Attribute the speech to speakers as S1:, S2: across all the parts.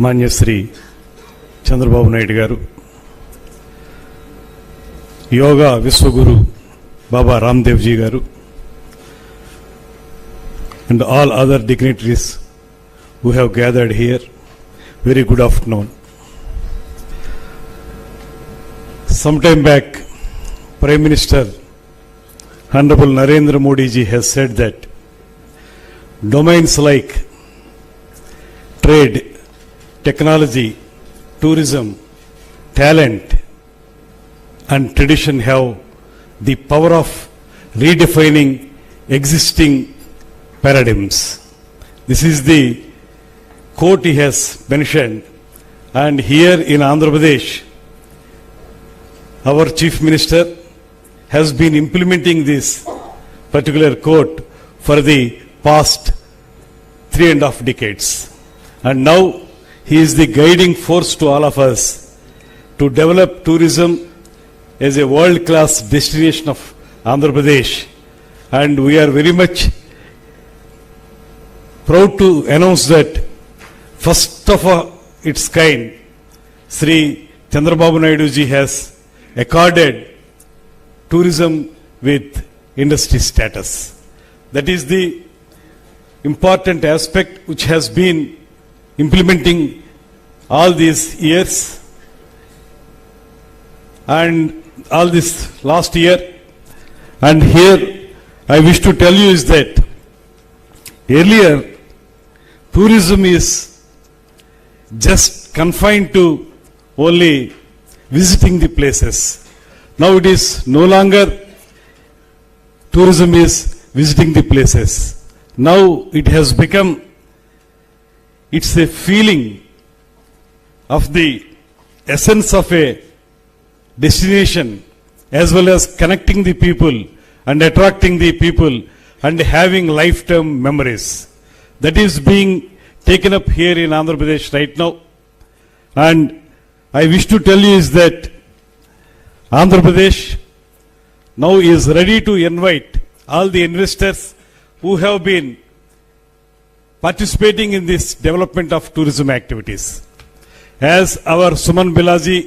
S1: మాన్యశ్రీ చంద్రబాబు నాయుడు గారు, యోగా విశ్వగురు బాబా రామ్దేవ్ జీ గారు, and all other dignitaries who have gathered here, very good afternoon. Some time back, Prime Minister Honorable Narendra Modi ji has said that domains like trade, technology, tourism, talent and tradition have the power of redefining existing paradigms. This is the quote he has mentioned, and here in Andhra Pradesh, our Chief Minister has been implementing this particular quote for the past 3.5 decades. And now he is the guiding force to all of us to develop tourism as a world-class destination of Andhra Pradesh. And we are very much proud to announce that first of its kind, Sri Chandrababu Naidu ji has accorded tourism with industry status. That is the important aspect which has been implementing all these years and all this last year. And here I wish to tell you is that earlier tourism is just confined to only visiting the places. Now it is no longer tourism is visiting the places. Now it has become, it's a feeling of the essence of a destination as well as connecting the people and attracting the people and having lifetime memories. That is being taken up here in Andhra Pradesh right now. And I wish to tell you is that Andhra Pradesh now is ready to invite all the investors who have been participating in this development of tourism activities. As our Suman Bilaji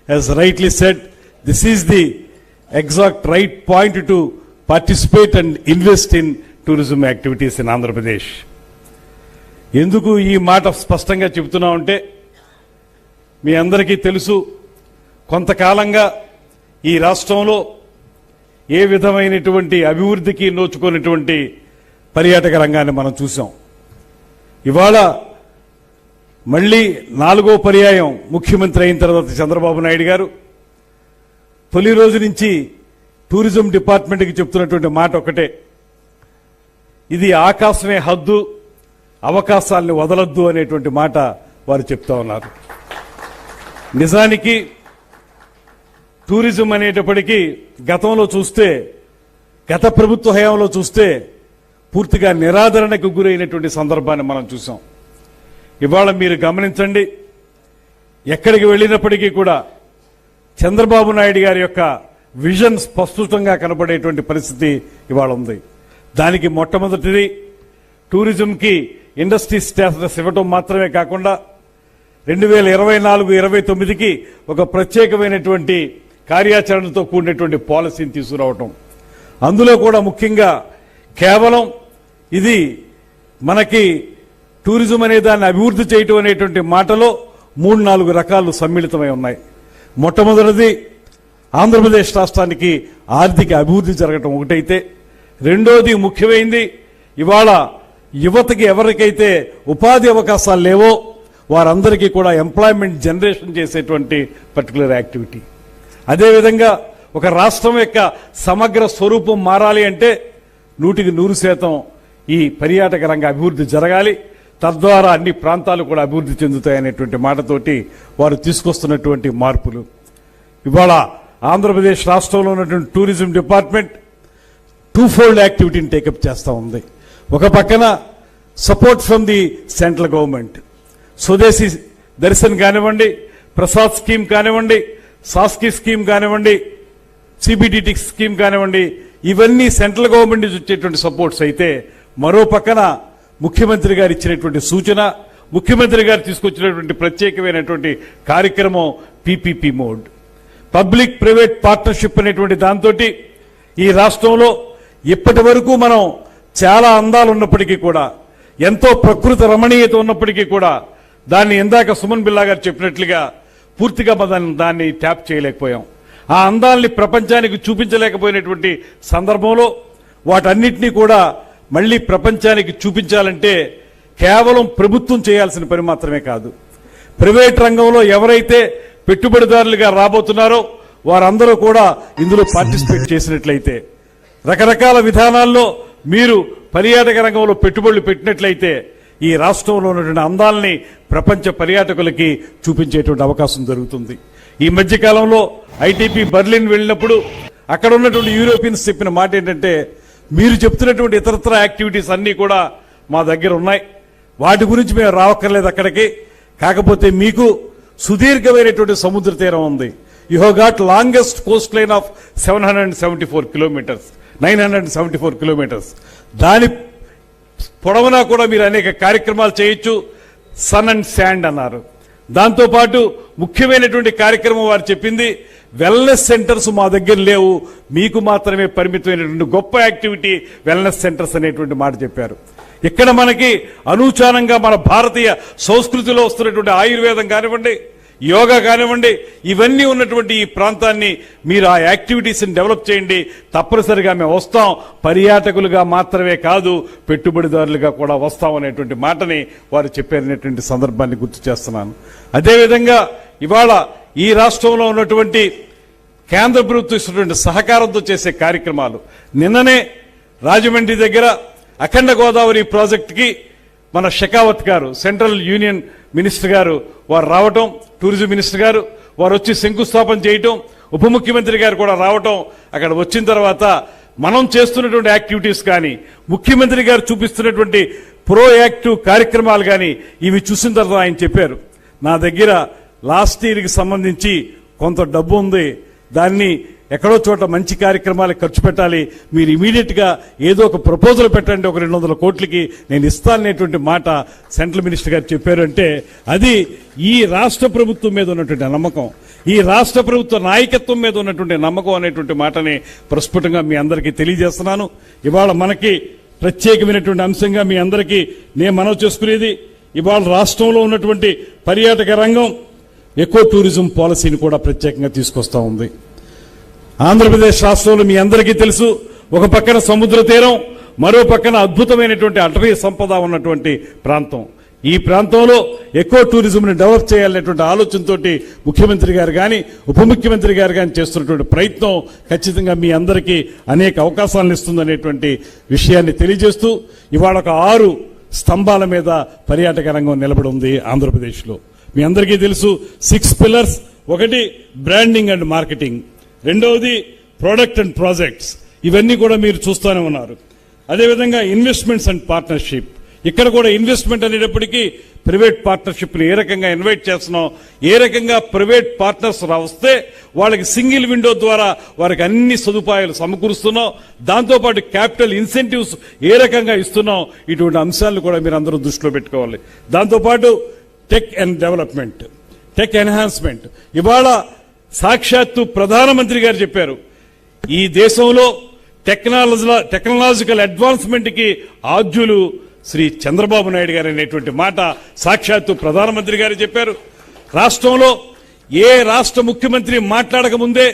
S1: has rightly said, this is the exact right point to participate and invest in tourism activities in Andhra Pradesh. ఎందుకు ఈ మాట స్పష్టంగా చెబుతున్నామంటే మీ అందరికీ తెలుసు, కొంతకాలంగా ఈ రాష్ట్రంలో ఏ విధమైనటువంటి అభివృద్ధికి నోచుకున్నటువంటి పర్యాటక రంగాన్ని మనం చూసాం. ఇవాళ మళ్ళీ 4వ పర్యాయం ముఖ్యమంత్రి అయిన తర్వాత చంద్రబాబు నాయుడు గారు తొలి రోజు నుంచి టూరిజం డిపార్ట్మెంట్కి చెప్తున్నటువంటి మాట ఒకటే, ఇది ఆకాశమే హద్దు, అవకాశాలను వదలొద్దు అనేటువంటి మాట వారు చెప్తా ఉన్నారు. నిజానికి టూరిజం అనేటప్పటికీ గతంలో చూస్తే, గత ప్రభుత్వ హయాంలో చూస్తే పూర్తిగా నిరాదరణకు గురైనటువంటి సందర్భాన్ని మనం చూసాం. ఇవాళ మీరు గమనించండి, ఎక్కడికి వెళ్ళినప్పటికీ కూడా చంద్రబాబు నాయుడు గారి యొక్క విజన్ స్పష్టంగా కనబడేటువంటి పరిస్థితి ఇవాళ ఉంది. దానికి మొట్టమొదటిది టూరిజంకి ఇండస్ట్రీ స్టేటస్ ఇవ్వడం మాత్రమే కాకుండా 2024-29కి ఒక ప్రత్యేకమైనటువంటి కార్యాచరణతో కూడినటువంటి పాలసీని తీసుకురావటం. అందులో కూడా ముఖ్యంగా కేవలం ఇది మనకి టూరిజం అనే దాన్ని అభివృద్ధి చేయటం అనేటువంటి మాటలో 3-4 రకాలు సమ్మిళితమై ఉన్నాయి. మొట్టమొదటిది ఆంధ్రప్రదేశ్ రాష్ట్రానికి ఆర్థిక అభివృద్ధి జరగటం ఒకటైతే, రెండోది ముఖ్యమైనది ఇవాళ యువతకి ఎవరికైతే ఉపాధి అవకాశాలు లేవో వారందరికీ కూడా ఎంప్లాయ్మెంట్ జనరేషన్ చేసేటువంటి పర్టికులర్ యాక్టివిటీ. అదేవిధంగా ఒక రాష్ట్రం యొక్క సమగ్ర స్వరూపం మారాలి అంటే 100% ఈ పర్యాటక రంగ అభివృద్ధి జరగాలి. తద్వారా అన్ని ప్రాంతాలు కూడా అభివృద్ధి చెందుతాయనేటువంటి మాటతోటి వారు తీసుకొస్తున్నటువంటి మార్పులు. ఇవాళ ఆంధ్రప్రదేశ్ రాష్ట్రంలో ఉన్నటువంటి టూరిజం డిపార్ట్మెంట్ 2-fold యాక్టివిటీని టేకప్ చేస్తూ ఉంది. ఒక పక్కన support from the central government, స్వదేశీ దర్శన్ కానివ్వండి, ప్రసాద్ స్కీమ్ కానివ్వండి, సాస్కీ స్కీమ్ కానివ్వండి, సిబిడిటి స్కీమ్ కానివ్వండి, ఇవన్నీ సెంట్రల్ గవర్నమెంట్ నుంచి వచ్చేటువంటి సపోర్ట్స్ అయితే, మరో పక్కన ముఖ్యమంత్రి గారు ఇచ్చినటువంటి సూచన ముఖ్యమంత్రి గారు తీసుకొచ్చినటువంటి ప్రత్యేకమైనటువంటి కార్యక్రమం PPP mode, public private partnership అనేటువంటి దాంతో ఈ రాష్ట్రంలో ఇప్పటి వరకు మనం చాలా అందాలు ఉన్నప్పటికీ కూడా, ఎంతో ప్రకృతి రమణీయత ఉన్నప్పటికీ కూడా దాన్ని ఇందాక సుమన్ బిల్లా గారు చెప్పినట్లుగా పూర్తిగా దాన్ని ట్యాప్ చేయలేకపోయాం. ఆ అందాల్ని ప్రపంచానికి చూపించలేకపోయినటువంటి సందర్భంలో వాటన్నిటినీ కూడా మళ్లీ ప్రపంచానికి చూపించాలంటే కేవలం ప్రభుత్వం చేయాల్సిన పని మాత్రమే కాదు, ప్రైవేట్ రంగంలో ఎవరైతే పెట్టుబడిదారులుగా రాబోతున్నారో వారందరూ కూడా ఇందులో పార్టిసిపేట్ చేసినట్లయితే, రకరకాల విధానాల్లో మీరు పర్యాటక రంగంలో పెట్టుబడులు పెట్టినట్లయితే ఈ రాష్ట్రంలో ఉన్నటువంటి అందాలని ప్రపంచ పర్యాటకులకి చూపించేటువంటి అవకాశం జరుగుతుంది. ఈ మధ్యకాలంలో ఐటీపీ బర్లిన్ వెళ్ళినప్పుడు అక్కడ ఉన్నటువంటి యూరోపియన్స్ చెప్పిన మాట ఏంటంటే, మీరు చెప్తున్నటువంటి ఇతరత్ర యాక్టివిటీస్ అన్నీ కూడా మా దగ్గర ఉన్నాయి, వాటి గురించి మేము రావక్కర్లేదు అక్కడికి, కాకపోతే మీకు సుదీర్ఘమైనటువంటి సముద్ర తీరం ఉంది. You have got longest Coast line of 774 kilometres, 974 kilometres. దాని పొడవునా కూడా మీరు అనేక కార్యక్రమాలు చేయొచ్చు. సన్ అండ్ శాండ్ అన్నారు. దాంతోపాటు ముఖ్యమైనటువంటి కార్యక్రమం వారు చెప్పింది, వెల్నెస్ సెంటర్స్ మా దగ్గర లేవు, మీకు మాత్రమే పరిమితమైనటువంటి గొప్ప యాక్టివిటీ వెల్నెస్ సెంటర్స్ అనేటువంటి మాట చెప్పారు. ఇక్కడ మనకి అనూచానంగా మన భారతీయ సంస్కృతిలో వస్తున్నటువంటి ఆయుర్వేదం కానివ్వండి, యోగా కానివ్వండి, ఇవన్నీ ఉన్నటువంటి ఈ ప్రాంతాన్ని మీరు ఆ యాక్టివిటీస్ని డెవలప్ చేయండి, తప్పనిసరిగా మేము వస్తాం, పర్యాటకులుగా మాత్రమే కాదు పెట్టుబడిదారులుగా కూడా వస్తాం అనేటువంటి మాటని వారు చెప్పారనేటువంటి సందర్భాన్ని గుర్తు చేస్తున్నాను. అదేవిధంగా ఇవాళ ఈ రాష్ట్రంలో ఉన్నటువంటి కేంద్ర ప్రభుత్వం ఇస్తున్నటువంటి సహకారంతో చేసే కార్యక్రమాలు, నిన్ననే రాజమండ్రి దగ్గర అఖండ గోదావరి ప్రాజెక్టుకి మన షెకావత్ గారు, సెంట్రల్ యూనియన్ మినిస్టర్ గారు వారు రావటం, టూరిజం మినిస్టర్ గారు వారు వచ్చి శంకుస్థాపన చేయటం, ఉప ముఖ్యమంత్రి గారు కూడా రావటం, అక్కడ వచ్చిన తర్వాత మనం చేస్తున్నటువంటి యాక్టివిటీస్ కానీ, ముఖ్యమంత్రి గారు చూపిస్తున్నటువంటి ప్రోయాక్టివ్ కార్యక్రమాలు కానీ ఇవి చూసిన తర్వాత ఆయన చెప్పారు, నా దగ్గర లాస్ట్ ఇయర్కి సంబంధించి కొంత డబ్బు ఉంది, దాన్ని ఎక్కడో చోట మంచి కార్యక్రమాలకు ఖర్చు పెట్టాలి, మీరు ఇమీడియట్ గా ఏదో ఒక ప్రపోజల్ పెట్టండి, ఒక 200 కోట్లకి నేను ఇస్తాననేటువంటి మాట సెంట్రల్ మినిస్టర్ గారు చెప్పారు. అంటే అది ఈ రాష్ట్ర ప్రభుత్వం మీద ఉన్నటువంటి నమ్మకం, ఈ రాష్ట్ర ప్రభుత్వ నాయకత్వం మీద ఉన్నటువంటి నమ్మకం అనేటువంటి మాటని ప్రస్ఫుటంగా మీ అందరికీ తెలియజేస్తున్నాను. ఇవాళ మనకి ప్రత్యేకమైనటువంటి అంశంగా మీ అందరికీ నేను మనవి చేసుకునేది, ఇవాళ రాష్ట్రంలో ఉన్నటువంటి పర్యాటక రంగం ఎకో టూరిజం పాలసీని కూడా ప్రత్యేకంగా తీసుకొస్తా ఉంది. ఆంధ్రప్రదేశ్ రాష్ట్రంలో మీ అందరికీ తెలుసు, ఒక పక్కన సముద్ర తీరం, మరో పక్కన అద్భుతమైనటువంటి అటవీ సంపద ఉన్నటువంటి ప్రాంతం. ఈ ప్రాంతంలో ఎకో టూరిజంని డెవలప్ చేయాలనేటువంటి ఆలోచనతో ముఖ్యమంత్రి గారు కానీ ఉప ముఖ్యమంత్రి గారు కానీ చేస్తున్నటువంటి ప్రయత్నం ఖచ్చితంగా మీ అందరికీ అనేక అవకాశాలను ఇస్తుందనేటువంటి విషయాన్ని తెలియజేస్తూ, ఇవాళ ఒక 6 స్తంభాల మీద పర్యాటక రంగం నిలబడి ఉంది ఆంధ్రప్రదేశ్లో. మీ అందరికీ తెలుసు 6 పిల్లర్స్. ఒకటి బ్రాండింగ్ అండ్ మార్కెటింగ్, రెండవది ప్రొడక్ట్ అండ్ ప్రాజెక్ట్స్, ఇవన్నీ కూడా మీరు చూస్తూనే ఉన్నారు. అదేవిధంగా ఇన్వెస్ట్మెంట్స్ అండ్ పార్ట్నర్షిప్, ఇక్కడ కూడా ఇన్వెస్ట్మెంట్ అనేటప్పటికీ ప్రైవేట్ పార్ట్నర్షిప్ ని ఏ రకంగా ఇన్వైట్ చేస్తున్నాం, ఏ రకంగా ప్రైవేట్ పార్ట్నర్స్ వస్తే వాళ్ళకి సింగిల్ విండో ద్వారా వారికి అన్ని సదుపాయాలు సమకూరుస్తున్నాం, దాంతోపాటు క్యాపిటల్ ఇన్సెంటివ్స్ ఏ రకంగా ఇస్తున్నాం, ఇటువంటి అంశాలను కూడా మీరు అందరూ దృష్టిలో పెట్టుకోవాలి. దాంతోపాటు tech and development, tech enhancement, ఇవాళ సాక్షాత్తు ప్రధానమంత్రి గారు చెప్పారు, ఈ దేశంలో టెక్నాలజికల్ అడ్వాన్స్మెంట్ కి ఆద్యులు శ్రీ చంద్రబాబు నాయుడు గారు అనేటువంటి మాట సాక్షాత్తు ప్రధానమంత్రి గారు చెప్పారు. రాష్ట్రంలో ఏ రాష్ట్ర ముఖ్యమంత్రి మాట్లాడక ముందే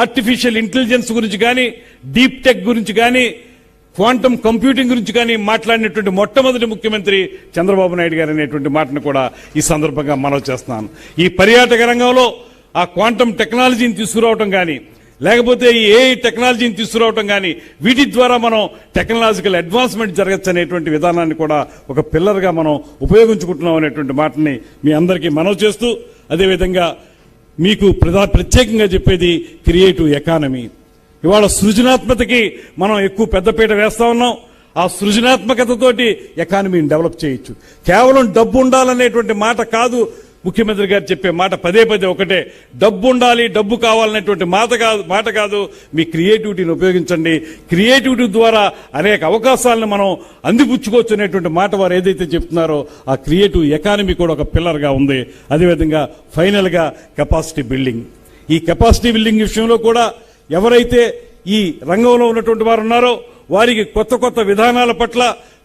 S1: ఆర్టిఫిషియల్ ఇంటెలిజెన్స్ గురించి కానీ, డీప్ టెక్ గురించి కానీ, క్వాంటమ్ కంప్యూటింగ్ గురించి కానీ మాట్లాడినటువంటి మొట్టమొదటి ముఖ్యమంత్రి చంద్రబాబు నాయుడు గారు అనేటువంటి మాటను కూడా ఈ సందర్భంగా మనవి చేస్తున్నాను. ఈ పర్యాటక రంగంలో ఆ క్వాంటమ్ టెక్నాలజీని తీసుకురావటం కానీ, లేకపోతే ఈ ఏఐ టెక్నాలజీని తీసుకురావటం కానీ, వీటి ద్వారా మనం టెక్నాలజికల్ అడ్వాన్స్మెంట్ జరగచ్చు అనేటువంటి విధానాన్ని కూడా ఒక పిల్లర్గా మనం ఉపయోగించుకుంటున్నాం అనేటువంటి మాటని మీ అందరికీ మనవి చేస్తూ, అదేవిధంగా మీకు ప్రత్యేకంగా చెప్పేది క్రియేటివ్ ఎకానమీ. ఇవాళ సృజనాత్మకతకి మనం ఎక్కువ పెద్దపీట వేస్తా ఉన్నాం. ఆ సృజనాత్మకతతోటి ఎకానమీని డెవలప్ చేయొచ్చు. కేవలం డబ్బు ఉండాలనేటువంటి మాట కాదు ముఖ్యమంత్రి గారు చెప్పే మాట పదే పదే ఒకటే, డబ్బు ఉండాలి, డబ్బు కావాలనేటువంటి మాట కాదు, మీ క్రియేటివిటీని ఉపయోగించండి, క్రియేటివిటీ ద్వారా అనేక అవకాశాలను మనం అందిపుచ్చుకోవచ్చు అనేటువంటి మాట వారు ఏదైతే చెప్తున్నారో ఆ క్రియేటివ్ ఎకానమీ కూడా ఒక పిల్లర్ గా ఉంది. అదేవిధంగా ఫైనల్ గా కెపాసిటీ బిల్డింగ్. ఈ కెపాసిటీ బిల్డింగ్ విషయంలో కూడా ఎవరైతే ఈ రంగంలో ఉన్నటువంటి వారు ఉన్నారో వారికి కొత్త విధానాల పట్ల,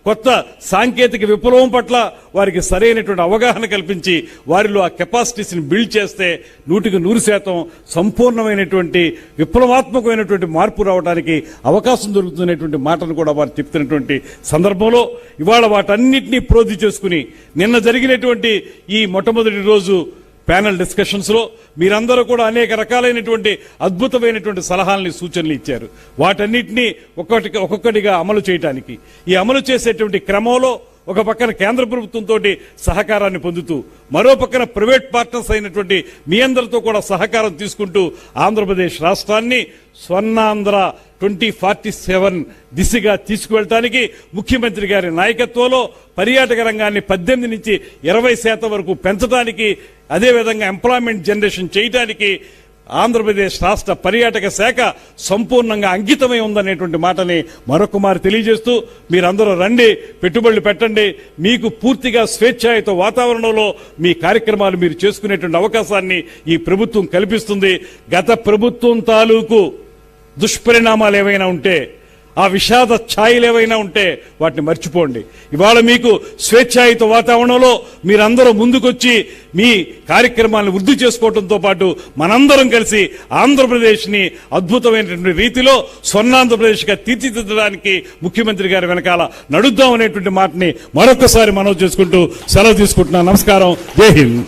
S1: కొత్త సాంకేతిక విప్లవం పట్ల వారికి సరైనటువంటి అవగాహన కల్పించి వారిలో ఆ కెపాసిటీస్ని బిల్డ్ చేస్తే 100% సంపూర్ణమైనటువంటి విప్లవాత్మకమైనటువంటి మార్పు రావడానికి అవకాశం దొరుకుతున్నటువంటి మాటను కూడా వారు చెప్తున్నటువంటి సందర్భంలో ఇవాళ వాటన్నిటినీ ప్రోధి చేసుకుని నిన్న జరిగినటువంటి ఈ మొట్టమొదటి రోజు ప్యానల్ డిస్కషన్స్ లో మీరందరూ కూడా అనేక రకాలైనటువంటి అద్భుతమైనటువంటి సలహాలని, సూచనలు ఇచ్చారు. వాటన్నిటినీ ఒక్కొక్కటిగా అమలు చేయడానికి, ఈ అమలు చేసేటువంటి క్రమంలో ఒక పక్కన కేంద్ర ప్రభుత్వంతో సహకారాన్ని పొందుతూ, మరో పక్కన ప్రైవేట్ పార్ట్నర్స్ అయినటువంటి మీ అందరితో కూడా సహకారం తీసుకుంటూ ఆంధ్రప్రదేశ్ రాష్ట్రాన్ని స్వర్ణాంధ్ర 2047 దిశగా తీసుకువెళ్ళటానికి ముఖ్యమంత్రి గారి నాయకత్వంలో పర్యాటక రంగాన్ని 18 నుంచి 20% వరకు పెంచడానికి, అదేవిధంగా ఎంప్లాయ్మెంట్ జనరేషన్ చేయడానికి ఆంధ్రప్రదేశ్ రాష్ట్ర పర్యాటక శాఖ సంపూర్ణంగా అంకితమై ఉందనేటువంటి మాటని మరొకమారు తెలియజేస్తూ, మీరందరూ రండి, పెట్టుబడులు పెట్టండి, మీకు పూర్తిగా స్వేచ్ఛాయుత వాతావరణంలో మీ కార్యక్రమాలు మీరు చేసుకునేటువంటి అవకాశాన్ని ఈ ప్రభుత్వం కల్పిస్తుంది. గత ప్రభుత్వం తాలూకు దుష్పరిణామాలు ఏవైనా ఉంటే, ఆ విషాద ఛాయలు ఏవైనా ఉంటే వాటిని మర్చిపోండి. ఇవాళ మీకు స్వేచ్ఛాయుత వాతావరణంలో మీరందరూ ముందుకొచ్చి మీ కార్యక్రమాలను వృద్ధి చేసుకోవడంతో పాటు మనందరం కలిసి ఆంధ్రప్రదేశ్ ని అద్భుతమైనటువంటి రీతిలో స్వర్ణాంధ్రప్రదేశ్ గా తీర్చిదిద్దడానికి ముఖ్యమంత్రి గారి వెనకాల నడుద్దాం అనేటువంటి మాటని మరొకసారి మనవి చేసుకుంటూ సెలవు తీసుకుంటున్నాను. నమస్కారం. జై హింద్.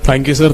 S2: Thank you sir.